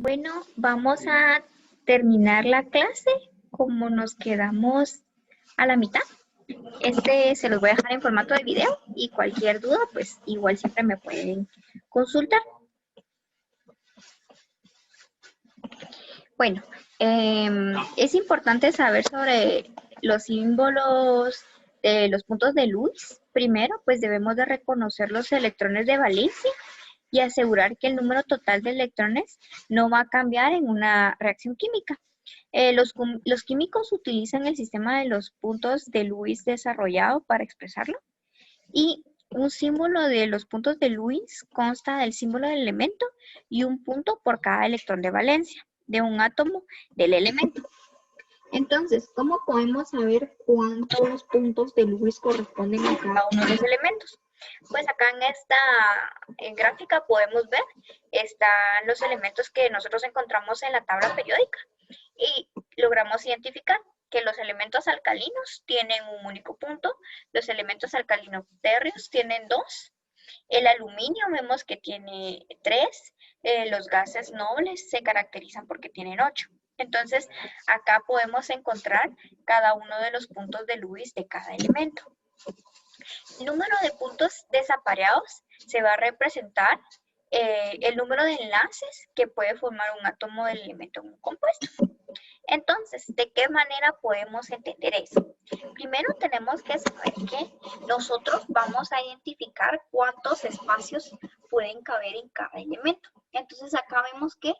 Bueno, vamos a terminar la clase como nos quedamos a la mitad. Se los voy a dejar en formato de video y cualquier duda, pues igual siempre me pueden consultar. Bueno, es importante saber sobre los símbolos de los puntos de Lewis. Primero, pues debemos de reconocer los electrones de valencia y asegurar que el número total de electrones no va a cambiar en una reacción química. Los químicos utilizan el sistema de los puntos de Lewis desarrollado para expresarlo. Y un símbolo de los puntos de Lewis consta del símbolo del elemento y un punto por cada electrón de valencia de un átomo del elemento. Entonces, ¿cómo podemos saber cuántos puntos de Lewis corresponden a cada uno de los elementos? Pues acá en esta gráfica podemos ver, están los elementos que nosotros encontramos en la tabla periódica y logramos identificar que los elementos alcalinos tienen un único punto, los elementos alcalinos térreos tienen 2, el aluminio vemos que tiene 3, los gases nobles se caracterizan porque tienen 8. Entonces, acá podemos encontrar cada uno de los puntos de Lewis de cada elemento. El número de puntos desapareados se va a representar el número de enlaces que puede formar un átomo del elemento en un compuesto. Entonces, ¿de qué manera podemos entender eso? Primero tenemos que saber que nosotros vamos a identificar cuántos espacios pueden caber en cada elemento. Entonces, acá vemos que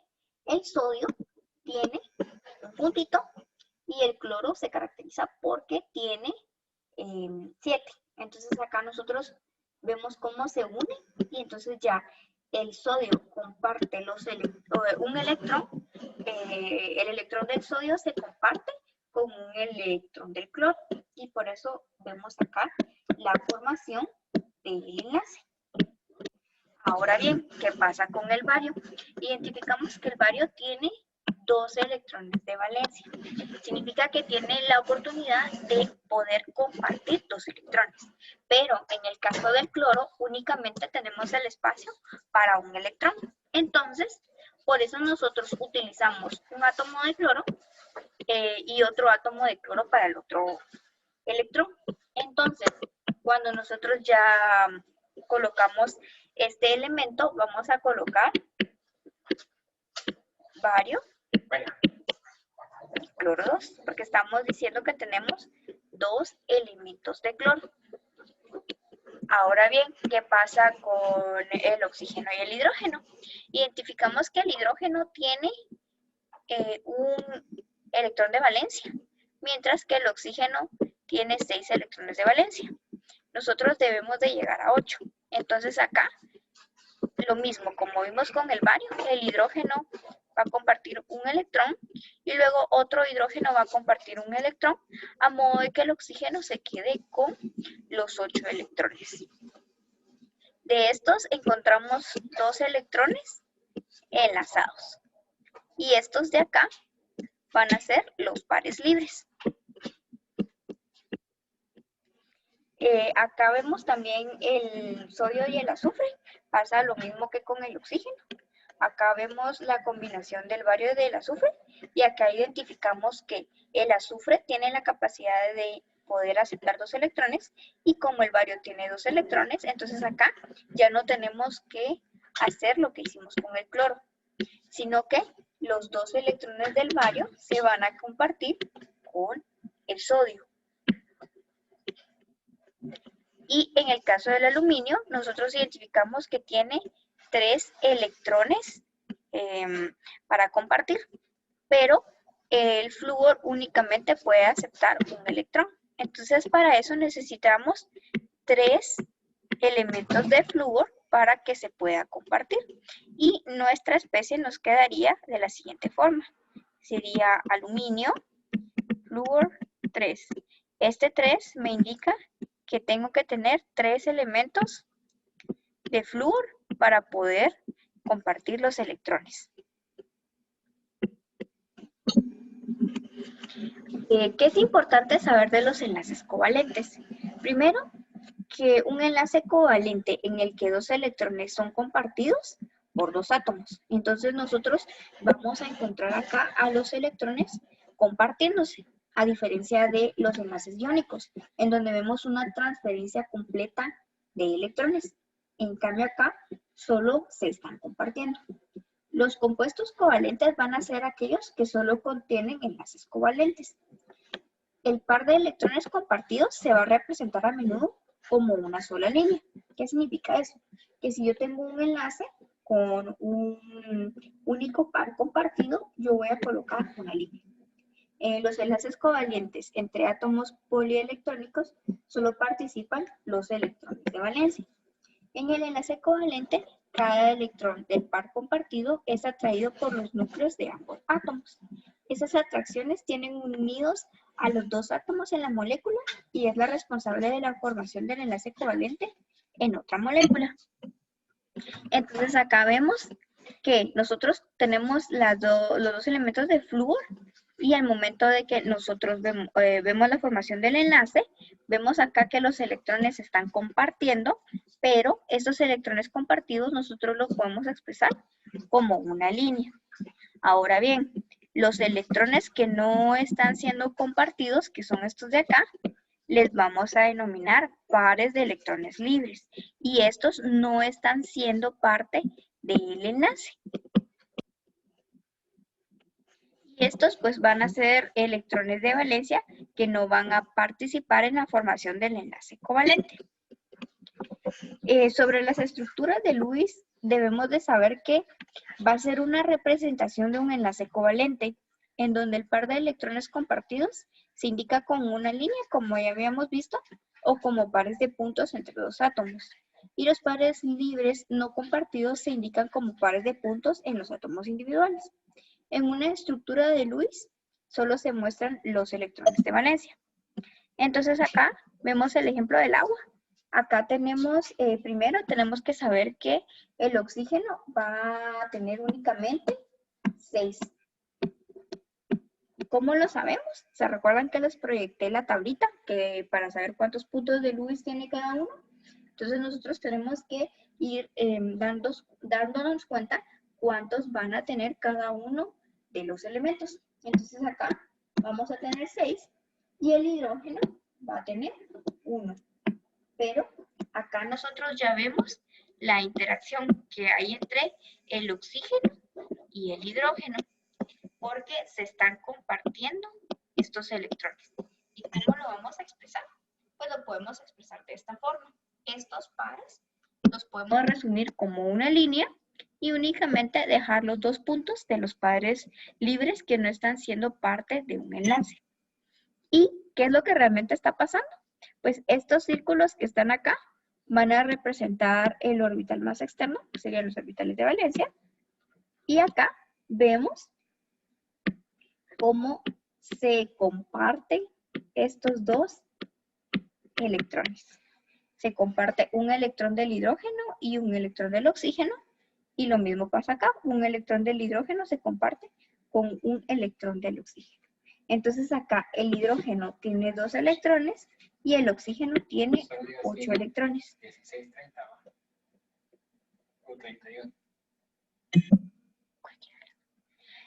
el sodio tiene un puntito y el cloro se caracteriza porque tiene 7. Entonces, acá nosotros vemos cómo se unen y entonces ya el sodio comparte un electrón, el electrón del sodio se comparte con un electrón del cloro y por eso vemos acá la formación del enlace. Ahora bien, ¿qué pasa con el bario? Identificamos que el bario tiene 2 electrones de valencia. Significa que tiene la oportunidad de poder compartir 2 electrones. Pero en el caso del cloro, únicamente tenemos el espacio para un electrón. Entonces, por eso nosotros utilizamos un átomo de cloro y otro átomo de cloro para el otro electrón. Entonces, cuando nosotros ya colocamos este elemento, vamos a colocar bario, cloro 2, porque estamos diciendo que tenemos 2 elementos de cloro. Ahora bien, ¿qué pasa con el oxígeno y el hidrógeno? Identificamos que el hidrógeno tiene un electrón de valencia, mientras que el oxígeno tiene 6 electrones de valencia. Nosotros debemos de llegar a 8. Entonces acá, lo mismo, como vimos con el bario, el hidrógeno va a compartir un electrón y luego otro hidrógeno va a compartir un electrón, a modo de que el oxígeno se quede con los 8 electrones. De estos encontramos 2 electrones enlazados y estos de acá van a ser los pares libres. Acá vemos también el sodio y el azufre, pasa lo mismo que con el oxígeno. Acá vemos la combinación del bario y del azufre y acá identificamos que el azufre tiene la capacidad de poder aceptar 2 electrones y como el bario tiene 2 electrones, entonces acá ya no tenemos que hacer lo que hicimos con el cloro, sino que los 2 electrones del bario se van a compartir con el sodio. Y en el caso del aluminio, nosotros identificamos que tiene 3 electrones para compartir, pero el flúor únicamente puede aceptar un electrón. Entonces, para eso necesitamos 3 elementos de flúor para que se pueda compartir. Y nuestra especie nos quedaría de la siguiente forma. Sería aluminio, flúor, 3. Este 3 me indica que tengo que tener 3 elementos de flúor para poder compartir los electrones. ¿Qué es importante saber de los enlaces covalentes? Primero, que un enlace covalente en el que 2 electrones son compartidos por dos átomos. Entonces nosotros vamos a encontrar acá a los electrones compartiéndose, a diferencia de los enlaces iónicos, en donde vemos una transferencia completa de electrones. En cambio acá solo se están compartiendo. Los compuestos covalentes van a ser aquellos que solo contienen enlaces covalentes. El par de electrones compartidos se va a representar a menudo como una sola línea. ¿Qué significa eso? Que si yo tengo un enlace con un único par compartido, yo voy a colocar una línea. Los enlaces covalentes entre átomos polielectrónicos solo participan los electrones de valencia. En el enlace covalente, cada electrón del par compartido es atraído por los núcleos de ambos átomos. Esas atracciones tienen unidos a los dos átomos en la molécula y es la responsable de la formación del enlace covalente en otra molécula. Entonces acá vemos que nosotros tenemos los dos elementos de flúor y al momento de que nosotros vemos la formación del enlace, vemos acá que los electrones se están compartiendo, pero estos electrones compartidos nosotros los podemos expresar como una línea. Ahora bien, los electrones que no están siendo compartidos, que son estos de acá, les vamos a denominar pares de electrones libres y estos no están siendo parte del enlace. Y estos pues van a ser electrones de valencia que no van a participar en la formación del enlace covalente. Sobre las estructuras de Lewis debemos de saber que va a ser una representación de un enlace covalente en donde el par de electrones compartidos se indica con una línea como ya habíamos visto o como pares de puntos entre dos átomos. Y los pares libres no compartidos se indican como pares de puntos en los átomos individuales. En una estructura de Lewis solo se muestran los electrones de valencia. Entonces acá vemos el ejemplo del agua. Acá tenemos, primero tenemos que saber que el oxígeno va a tener únicamente 6. ¿Cómo lo sabemos? ¿Se recuerdan que les proyecté la tablita que para saber cuántos puntos de Lewis tiene cada uno? Entonces nosotros tenemos que ir dándonos cuenta cuántos van a tener cada uno de los elementos. Entonces acá vamos a tener 6 y el hidrógeno va a tener 1. Pero acá nosotros ya vemos la interacción que hay entre el oxígeno y el hidrógeno, porque se están compartiendo estos electrones. ¿Y cómo lo vamos a expresar? Pues lo podemos expresar de esta forma. Estos pares los podemos resumir como una línea y únicamente dejar los dos puntos de los pares libres que no están siendo parte de un enlace. ¿Y qué es lo que realmente está pasando? Pues estos círculos que están acá van a representar el orbital más externo, que serían los orbitales de valencia. Y acá vemos cómo se comparten estos dos electrones. Se comparte un electrón del hidrógeno y un electrón del oxígeno. Y lo mismo pasa acá. Un electrón del hidrógeno se comparte con un electrón del oxígeno. Entonces acá el hidrógeno tiene 2 electrones y el oxígeno tiene 8 electrones.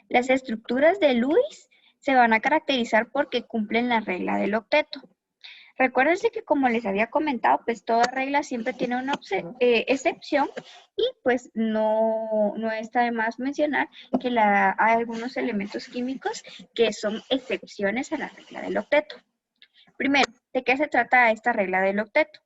Las estructuras de Lewis se van a caracterizar porque cumplen la regla del octeto. Recuérdense que como les había comentado, pues toda regla siempre tiene una excepción y pues no está de más mencionar que hay algunos elementos químicos que son excepciones a la regla del octeto. Primero, ¿de qué se trata esta regla del octeto?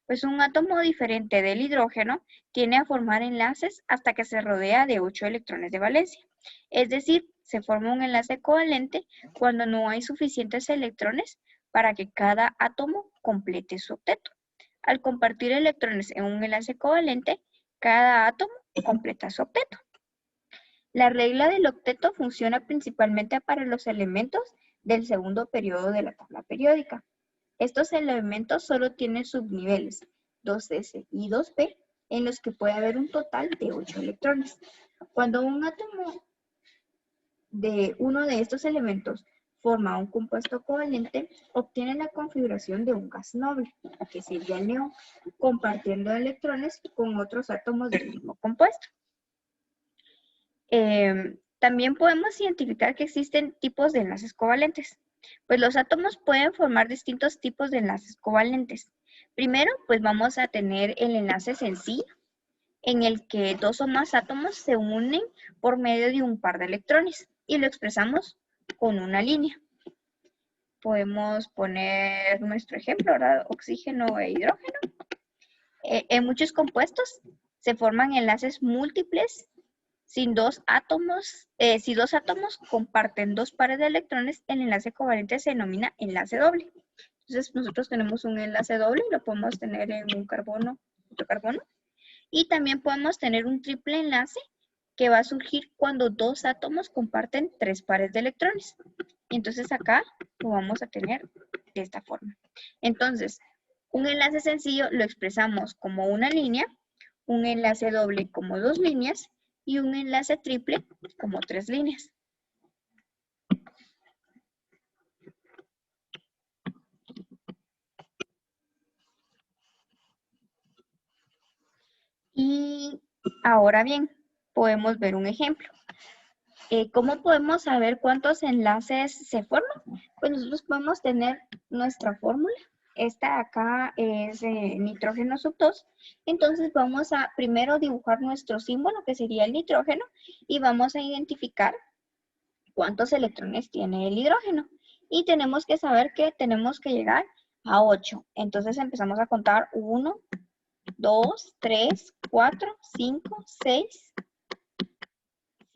Pues un átomo diferente del hidrógeno tiene a formar enlaces hasta que se rodea de 8 electrones de valencia. Es decir, se forma un enlace covalente cuando no hay suficientes electrones para que cada átomo complete su octeto. Al compartir electrones en un enlace covalente, cada átomo completa su octeto. La regla del octeto funciona principalmente para los elementos del segundo periodo de la tabla periódica. Estos elementos solo tienen subniveles 2s y 2p en los que puede haber un total de 8 electrones. Cuando un átomo de uno de estos elementos forma un compuesto covalente, obtiene la configuración de un gas noble, que sería el neón, compartiendo electrones con otros átomos del mismo compuesto. También podemos identificar que existen tipos de enlaces covalentes. Pues los átomos pueden formar distintos tipos de enlaces covalentes. Primero, pues vamos a tener el enlace sencillo, en el que dos o más átomos se unen por medio de un par de electrones y lo expresamos con una línea. Podemos poner nuestro ejemplo, ¿verdad? Oxígeno e hidrógeno. En muchos compuestos se forman enlaces múltiples si dos átomos comparten dos pares de electrones. El enlace covalente se denomina enlace doble. Entonces nosotros tenemos un enlace doble, lo podemos tener en un carbono, otro carbono. Y también podemos tener un triple enlace que va a surgir cuando dos átomos comparten tres pares de electrones. Entonces acá lo vamos a tener de esta forma. Entonces, un enlace sencillo lo expresamos como una línea, un enlace doble como dos líneas y un enlace triple como tres líneas. Y ahora bien, podemos ver un ejemplo. ¿Cómo podemos saber cuántos enlaces se forman? Pues nosotros podemos tener nuestra fórmula. Esta acá es nitrógeno sub 2. Entonces vamos a primero dibujar nuestro símbolo, que sería el nitrógeno, y vamos a identificar cuántos electrones tiene el hidrógeno. Y tenemos que saber que tenemos que llegar a 8. Entonces empezamos a contar 1, 2, 3, 4, 5, 6,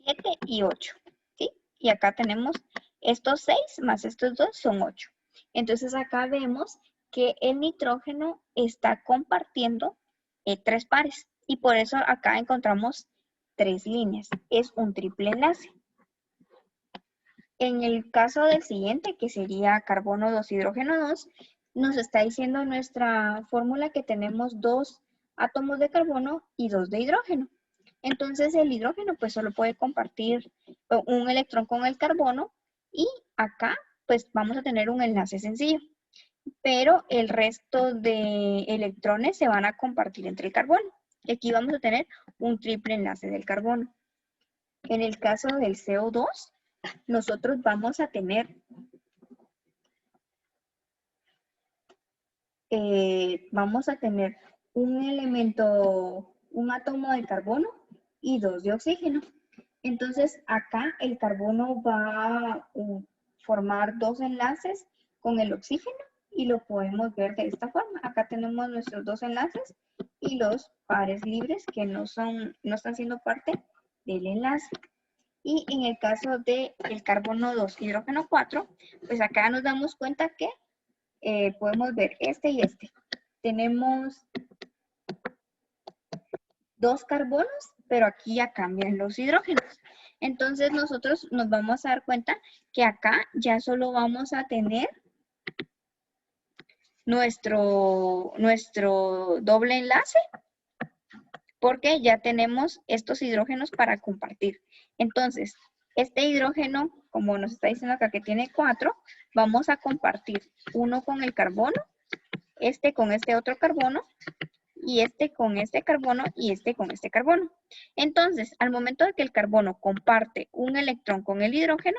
7 y 8, ¿sí? Y acá tenemos estos 6 más estos 2 son 8. Entonces acá vemos que el nitrógeno está compartiendo 3 pares y por eso acá encontramos 3 líneas. Es un triple enlace. En el caso del siguiente, que sería carbono 2, hidrógeno 2, nos está diciendo nuestra fórmula que tenemos 2 átomos de carbono y 2 de hidrógeno. Entonces el hidrógeno pues solo puede compartir un electrón con el carbono y acá pues vamos a tener un enlace sencillo. Pero el resto de electrones se van a compartir entre el carbono. Y aquí vamos a tener un triple enlace del carbono. En el caso del CO2, nosotros vamos a tener un elemento, un átomo de carbono y 2 de oxígeno. Entonces acá el carbono va a formar 2 enlaces con el oxígeno y lo podemos ver de esta forma. Acá tenemos nuestros 2 enlaces y los pares libres que no están siendo parte del enlace. Y en el caso del carbono 2, hidrógeno 4, pues acá nos damos cuenta que podemos ver este y este. Tenemos 2 carbonos, pero aquí ya cambian los hidrógenos. Entonces nosotros nos vamos a dar cuenta que acá ya solo vamos a tener nuestro doble enlace, porque ya tenemos estos hidrógenos para compartir. Entonces, este hidrógeno, como nos está diciendo acá que tiene 4, vamos a compartir uno con el carbono, este con este otro carbono, y este con este carbono y este con este carbono. Entonces, al momento de que el carbono comparte un electrón con el hidrógeno,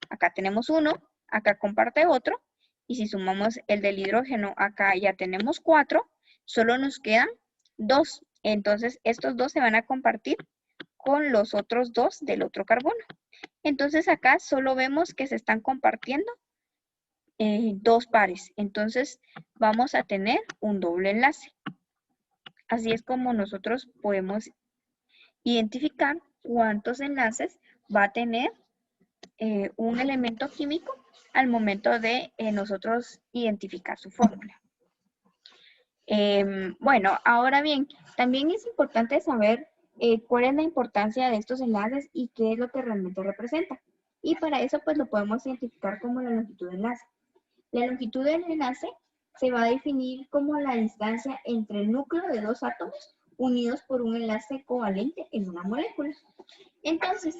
acá tenemos uno, acá comparte otro, y si sumamos el del hidrógeno, acá ya tenemos 4, solo nos quedan 2. Entonces, estos 2 se van a compartir con los otros 2 del otro carbono. Entonces, acá solo vemos que se están compartiendo 2 pares. Entonces, vamos a tener un doble enlace. Así es como nosotros podemos identificar cuántos enlaces va a tener un elemento químico al momento de nosotros identificar su fórmula. Bueno, ahora bien, también es importante saber cuál es la importancia de estos enlaces y qué es lo que realmente representa. Y para eso pues lo podemos identificar como la longitud de enlace. La longitud del enlace se va a definir como la distancia entre el núcleo de dos átomos unidos por un enlace covalente en una molécula. Entonces,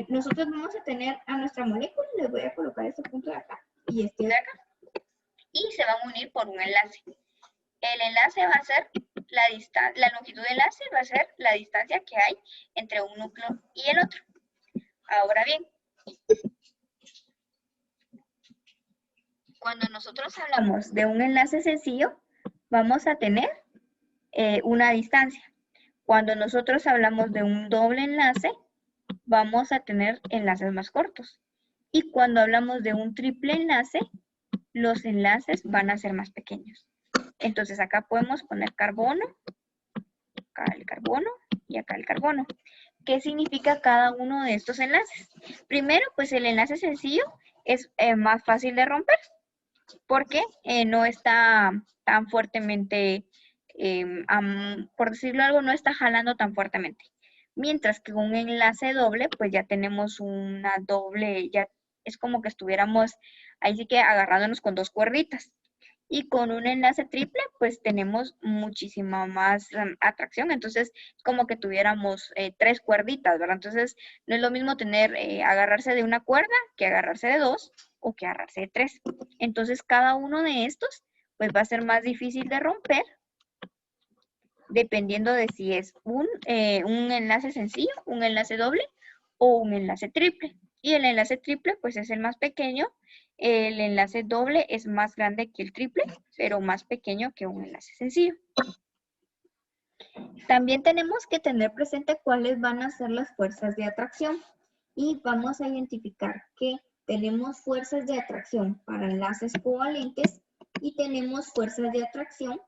nosotros vamos a tener a nuestra molécula, les voy a colocar este punto de acá y este de acá, y se van a unir por un enlace. El enlace va a ser la longitud de enlace va a ser la distancia que hay entre un núcleo y el otro. Ahora bien, cuando nosotros hablamos de un enlace sencillo, vamos a tener una distancia. Cuando nosotros hablamos de un doble enlace, vamos a tener enlaces más cortos. Y cuando hablamos de un triple enlace, los enlaces van a ser más pequeños. Entonces acá podemos poner carbono, acá el carbono y acá el carbono. ¿Qué significa cada uno de estos enlaces? Primero, pues el enlace sencillo es más fácil de romper porque no está tan fuertemente, por decirlo algo, no está jalando tan fuertemente. Mientras que un enlace doble, pues ya tenemos una doble, ya es como que estuviéramos ahí sí que agarrándonos con dos cuerditas. Y con un enlace triple, pues tenemos muchísima más atracción. Entonces, es como que tuviéramos tres cuerditas, ¿verdad? Entonces, no es lo mismo tener, agarrarse de una cuerda que agarrarse de dos o que agarrarse de tres. Entonces, cada uno de estos, pues va a ser más difícil de romper, dependiendo de si es un enlace sencillo, un enlace doble o un enlace triple. Y el enlace triple, pues es el más pequeño. El enlace doble es más grande que el triple, pero más pequeño que un enlace sencillo. También tenemos que tener presente cuáles van a ser las fuerzas de atracción. Y vamos a identificar que tenemos fuerzas de atracción para enlaces covalentes y tenemos fuerzas de atracción,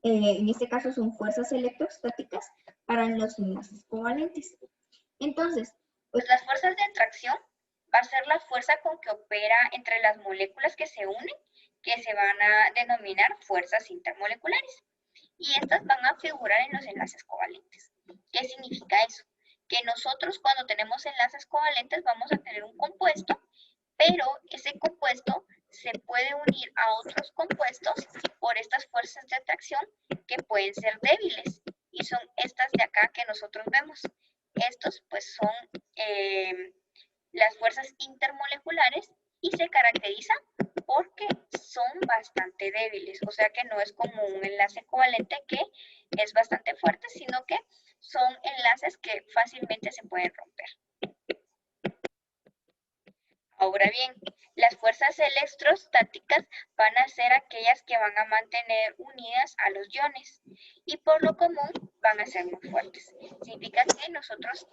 en este caso son fuerzas electrostáticas para los enlaces covalentes. Entonces, pues las fuerzas de atracción va a ser la fuerza con que opera entre las moléculas que se unen, que se van a denominar fuerzas intermoleculares. Y estas van a figurar en los enlaces covalentes. ¿Qué significa eso? Que nosotros cuando tenemos enlaces covalentes vamos a tener un compuesto, pero ese compuesto se puede unir a otros compuestos por estas fuerzas de atracción que pueden ser débiles. Y son estas de acá que nosotros vemos. Estos pues son las fuerzas intermoleculares y se caracterizan porque son bastante débiles, o sea que no es como un enlace covalente que es bastante fuerte, sino que son enlaces que fácilmente se pueden romper. Ahora bien, las fuerzas electrostáticas van a ser aquellas que van a mantener unidas a los iones y por lo común van a ser muy fuertes. Significa que nosotros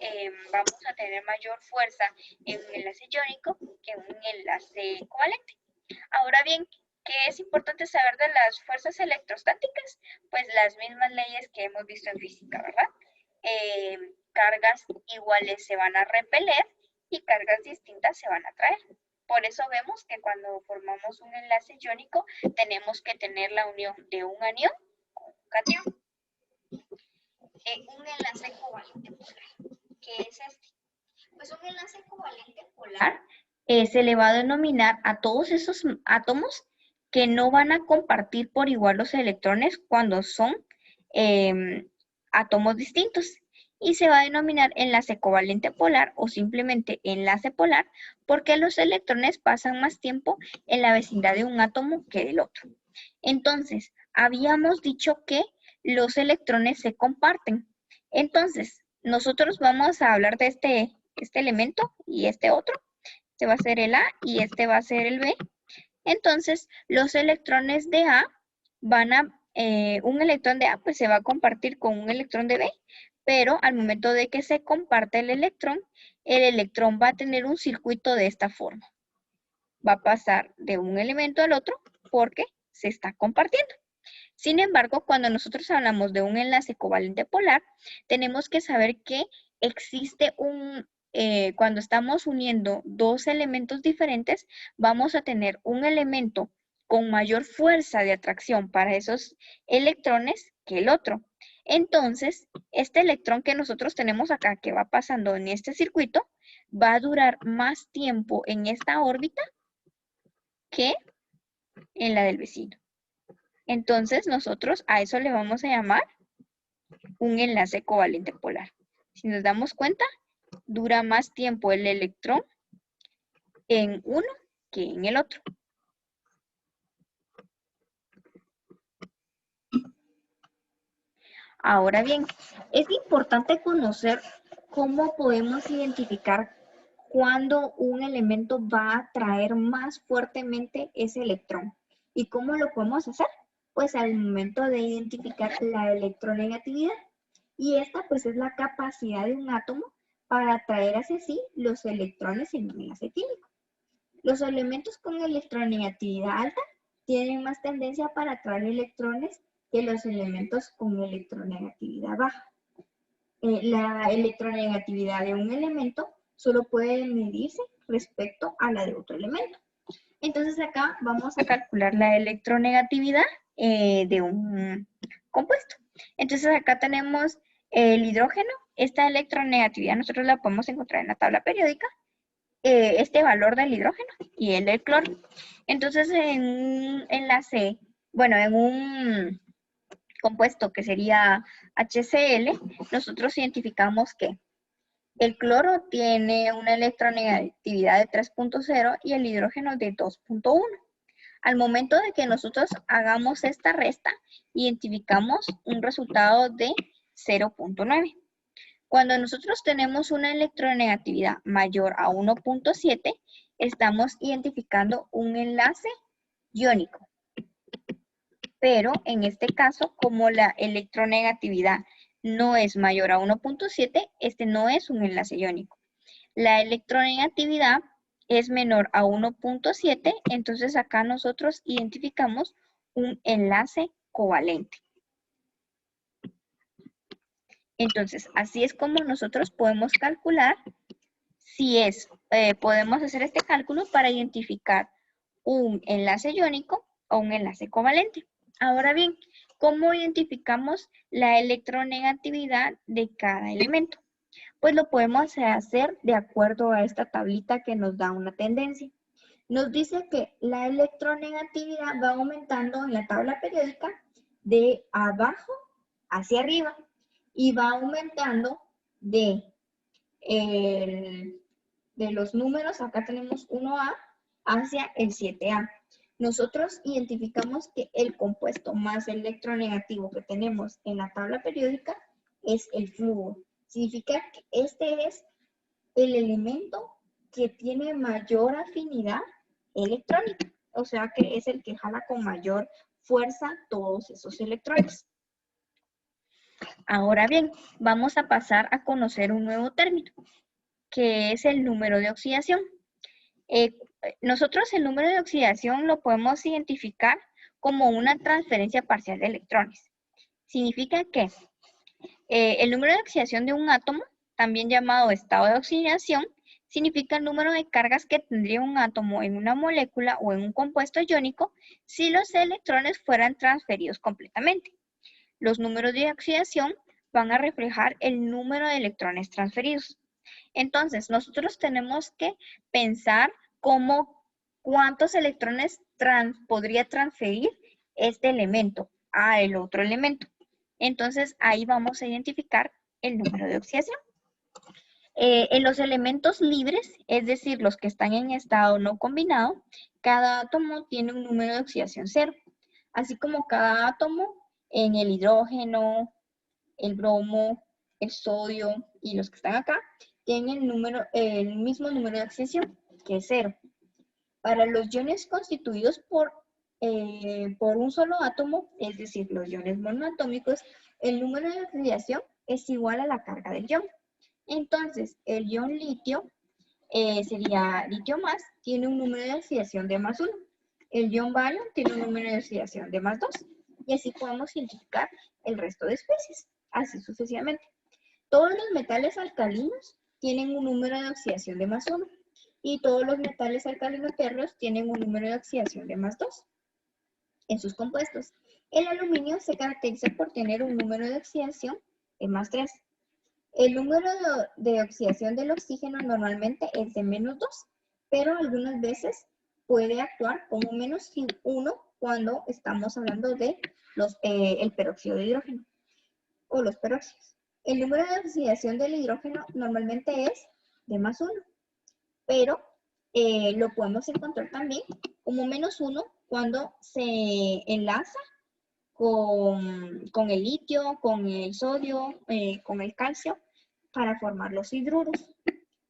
vamos a tener mayor fuerza en un enlace iónico que en un enlace covalente. Ahora bien, ¿qué es importante saber de las fuerzas electrostáticas? Pues las mismas leyes que hemos visto en física, ¿verdad? Cargas iguales se van a repeler y cargas distintas se van a atraer. Por eso vemos que cuando formamos un enlace iónico tenemos que tener la unión de un anión con un catión. Un enlace covalente polar. ¿Qué es este? Pues un enlace covalente polar se le va a denominar a todos esos átomos que no van a compartir por igual los electrones cuando son átomos distintos. Y se va a denominar enlace covalente polar o simplemente enlace polar porque los electrones pasan más tiempo en la vecindad de un átomo que del otro. Entonces, habíamos dicho que los electrones se comparten. Entonces, nosotros vamos a hablar de este elemento y este otro. Este va a ser el A y este va a ser el B. Entonces, los electrones de A van a, un electrón de A pues se va a compartir con un electrón de B, pero al momento de que se comparte el electrón va a tener un circuito de esta forma. Va a pasar de un elemento al otro porque se está compartiendo. Sin embargo, cuando nosotros hablamos de un enlace covalente polar, tenemos que saber que existe cuando estamos uniendo dos elementos diferentes, vamos a tener un elemento con mayor fuerza de atracción para esos electrones que el otro. Entonces, este electrón que nosotros tenemos acá, que va pasando en este circuito, va a durar más tiempo en esta órbita que en la del vecino. Entonces, nosotros a eso le vamos a llamar un enlace covalente polar. Si nos damos cuenta, dura más tiempo el electrón en uno que en el otro. Ahora bien, es importante conocer cómo podemos identificar cuándo un elemento va a atraer más fuertemente ese electrón. ¿Y cómo lo podemos hacer? Pues al momento de identificar la electronegatividad. Y esta pues es la capacidad de un átomo para atraer hacia sí los electrones en un enlace químico. Los elementos con electronegatividad alta tienen más tendencia para atraer electrones que los elementos con electronegatividad baja. La electronegatividad de un elemento solo puede medirse respecto a la de otro elemento. Entonces acá vamos a calcular la electronegatividad de un compuesto. Entonces acá tenemos el hidrógeno. Esta electronegatividad nosotros la podemos encontrar en la tabla periódica. Este valor del hidrógeno y el del cloro. Entonces en un enlace, bueno, en un compuesto que sería HCl, nosotros identificamos que el cloro tiene una electronegatividad de 3.0 y el hidrógeno de 2.1. Al momento de que nosotros hagamos esta resta, identificamos un resultado de 0.9. Cuando nosotros tenemos una electronegatividad mayor a 1.7, estamos identificando un enlace iónico. Pero en este caso, como la electronegatividad no es mayor a 1.7, este no es un enlace iónico. La electronegatividad es menor a 1.7, entonces acá nosotros identificamos un enlace covalente. Entonces, así es como nosotros podemos calcular si es, podemos hacer este cálculo para identificar un enlace iónico o un enlace covalente. Ahora bien, ¿cómo identificamos la electronegatividad de cada elemento? Pues lo podemos hacer de acuerdo a esta tablita que nos da una tendencia. Nos dice que la electronegatividad va aumentando en la tabla periódica de abajo hacia arriba y va aumentando de los números, acá tenemos 1A hacia el 7A. Nosotros identificamos que el compuesto más electronegativo que tenemos en la tabla periódica es el flúor. Significa que este es el elemento que tiene mayor afinidad electrónica, o sea que es el que jala con mayor fuerza todos esos electrones. Ahora bien, vamos a pasar a conocer un nuevo término, que es el número de oxidación. Nosotros el número de oxidación lo podemos identificar como una transferencia parcial de electrones. Significa que el número de oxidación de un átomo, también llamado estado de oxidación, significa el número de cargas que tendría un átomo en una molécula o en un compuesto iónico si los electrones fueran transferidos completamente. Los números de oxidación van a reflejar el número de electrones transferidos. Entonces, nosotros tenemos que pensar cuántos electrones podría transferir este elemento a el otro elemento. Entonces, ahí vamos a identificar el número de oxidación. En los elementos libres, es decir, los que están en estado no combinado, cada átomo tiene un número de oxidación 0, así como cada átomo en el hidrógeno, el bromo, el sodio y los que están acá, tienen el mismo número de oxidación, que es 0. Para los iones constituidos por un solo átomo, es decir, los iones monoatómicos, el número de oxidación es igual a la carga del ion. Entonces, el ion litio sería litio más, tiene un número de oxidación de más 1. El ion bario tiene un número de oxidación de más 2. Y así podemos identificar el resto de especies, así sucesivamente. Todos los metales alcalinos tienen un número de oxidación de más 1. Y todos los metales alcalinos tiernos tienen un número de oxidación de más 2 en sus compuestos. El aluminio se caracteriza por tener un número de oxidación de más 3. El número de oxidación del oxígeno normalmente es de menos 2, pero algunas veces puede actuar como menos 1 cuando estamos hablando de el peróxido de hidrógeno o los peróxidos. El número de oxidación del hidrógeno normalmente es de más 1, pero lo podemos encontrar también como menos 1 cuando se enlaza con el litio, con el sodio, con el calcio, para formar los hidruros.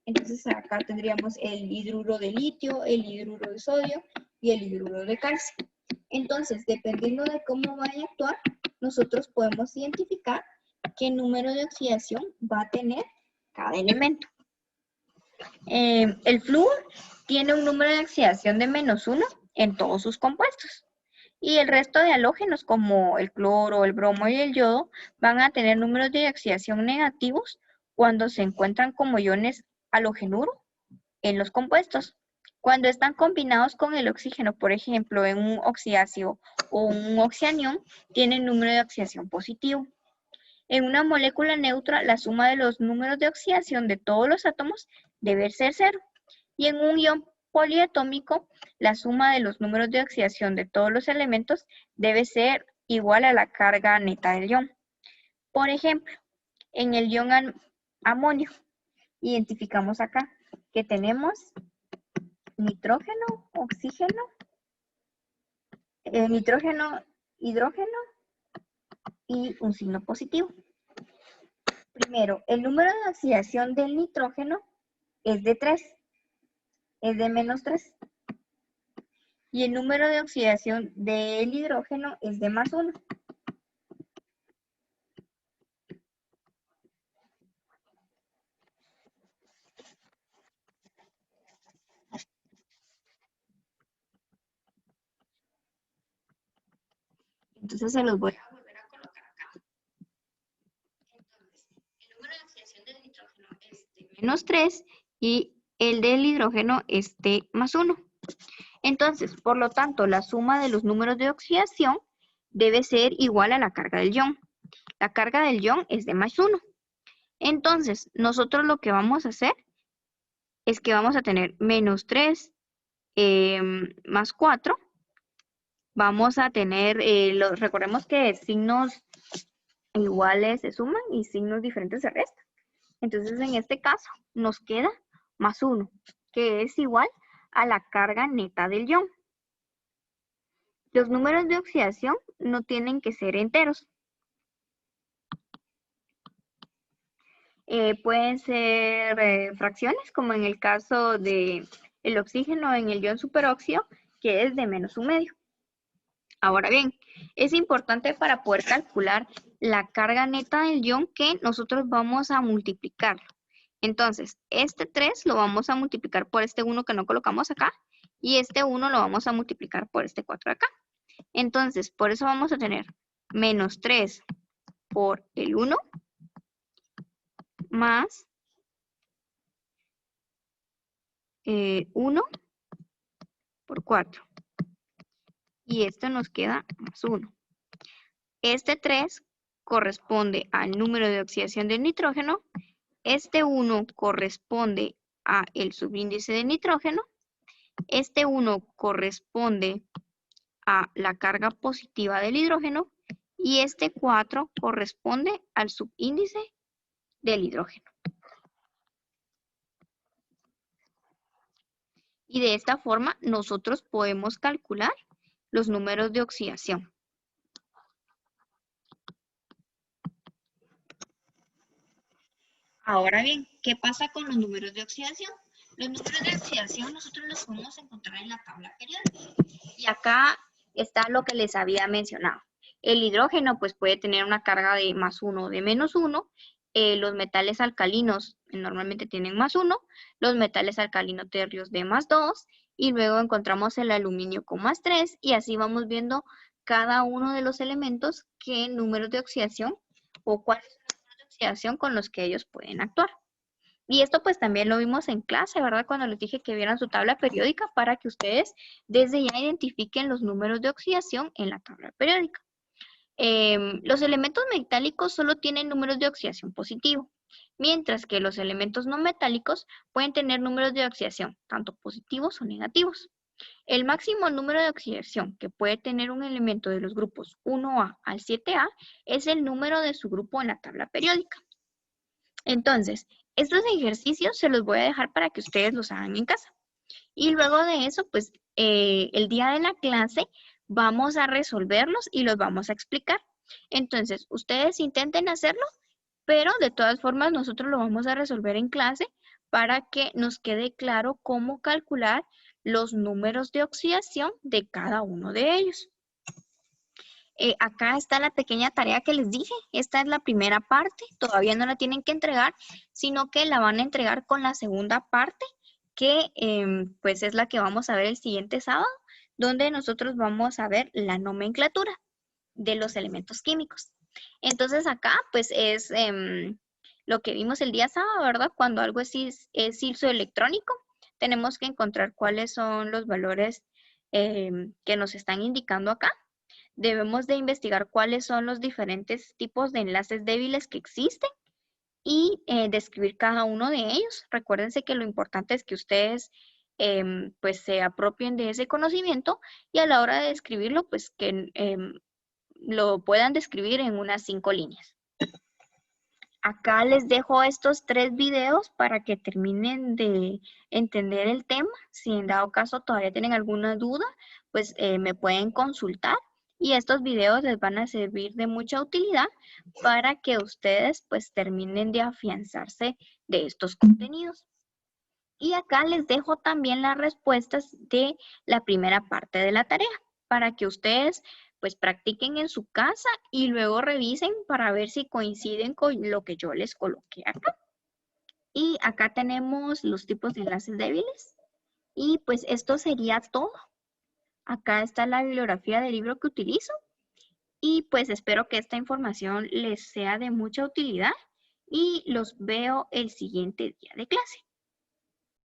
Entonces acá tendríamos el hidruro de litio, el hidruro de sodio y el hidruro de calcio. Entonces, dependiendo de cómo vaya a actuar, nosotros podemos identificar qué número de oxidación va a tener cada elemento. El flúor tiene un número de oxidación de -1 en todos sus compuestos. Y el resto de halógenos, como el cloro, el bromo y el yodo, van a tener números de oxidación negativos cuando se encuentran como iones halogenuro en los compuestos. Cuando están combinados con el oxígeno, por ejemplo, en un oxidáceo o un oxianión, tienen número de oxidación positivo. En una molécula neutra, la suma de los números de oxidación de todos los átomos debe ser 0. Y en un ion poliatómico, la suma de los números de oxidación de todos los elementos debe ser igual a la carga neta del ion. Por ejemplo, en el ion amonio, identificamos acá que tenemos nitrógeno, oxígeno, nitrógeno, hidrógeno y un signo positivo. Primero, el número de oxidación del nitrógeno es de 3, es de -3. Y el número de oxidación del hidrógeno es de +1. Entonces se los voy a volver a colocar acá. Entonces, el número de oxidación del nitrógeno es de -3 y el del hidrógeno es de +1. Entonces, por lo tanto, la suma de los números de oxidación debe ser igual a la carga del ion. La carga del ion es de +1. Entonces, nosotros lo que vamos a hacer es que vamos a tener -3 más 4. Vamos a tener, recordemos que signos iguales se suman y signos diferentes se restan. Entonces, en este caso, nos queda +1, que es igual a la carga neta del ion. Los números de oxidación no tienen que ser enteros. Pueden ser fracciones, como en el caso del oxígeno en el ion superóxido, que es de -1/2. Ahora bien, es importante para poder calcular la carga neta del ion que nosotros vamos a multiplicarlo. Entonces, este 3 lo vamos a multiplicar por este 1 que no colocamos acá, y este 1 lo vamos a multiplicar por este 4 de acá. Entonces, por eso vamos a tener -3 por el 1 más 1 por 4. Y esto nos queda +1. Este 3 corresponde al número de oxidación del nitrógeno. Este 1 corresponde a el subíndice de nitrógeno. Este 1 corresponde a la carga positiva del hidrógeno. Y este 4 corresponde al subíndice del hidrógeno. Y de esta forma nosotros podemos calcular los números de oxidación. Ahora bien, ¿qué pasa con los números de oxidación? Los números de oxidación nosotros los podemos encontrar en la tabla periódica. Y acá está lo que les había mencionado. El hidrógeno pues puede tener una carga de +1 o de -1. Los metales alcalinos normalmente tienen +1. Los metales alcalinos tercios de +2. Y luego encontramos el aluminio con +3. Y así vamos viendo cada uno de los elementos qué números de oxidación o cuáles son los números de oxidación con los que ellos pueden actuar. Y esto pues también lo vimos en clase, ¿verdad? Cuando les dije que vieran su tabla periódica para que ustedes desde ya identifiquen los números de oxidación en la tabla periódica. Los elementos metálicos solo tienen números de oxidación positivo, mientras que los elementos no metálicos pueden tener números de oxidación, tanto positivos o negativos. El máximo número de oxidación que puede tener un elemento de los grupos 1A al 7A es el número de su grupo en la tabla periódica. Entonces, estos ejercicios se los voy a dejar para que ustedes los hagan en casa. Y luego de eso, pues, el día de la clase vamos a resolverlos y los vamos a explicar. Entonces, ustedes intenten hacerlo, pero de todas formas nosotros lo vamos a resolver en clase para que nos quede claro cómo calcular los números de oxidación de cada uno de ellos. Acá está la pequeña tarea que les dije. Esta es la primera parte. Todavía no la tienen que entregar, sino que la van a entregar con la segunda parte, que pues es la que vamos a ver el siguiente sábado, donde nosotros vamos a ver la nomenclatura de los elementos químicos. Entonces acá pues es lo que vimos el día sábado, ¿verdad? Cuando algo es isoelectrónico, tenemos que encontrar cuáles son los valores que nos están indicando acá. Debemos de investigar cuáles son los diferentes tipos de enlaces débiles que existen y describir cada uno de ellos. Recuérdense que lo importante es que ustedes pues se apropien de ese conocimiento y a la hora de describirlo pues que lo puedan describir en unas 5 líneas. Acá les dejo estos 3 videos para que terminen de entender el tema. Si en dado caso todavía tienen alguna duda, pues me pueden consultar. Y estos videos les van a servir de mucha utilidad para que ustedes pues terminen de afianzarse de estos contenidos. Y acá les dejo también las respuestas de la primera parte de la tarea para que ustedes pues practiquen en su casa y luego revisen para ver si coinciden con lo que yo les coloqué acá. Y acá tenemos los tipos de enlaces débiles. Y pues esto sería todo. Acá está la bibliografía del libro que utilizo. Y pues espero que esta información les sea de mucha utilidad y los veo el siguiente día de clase.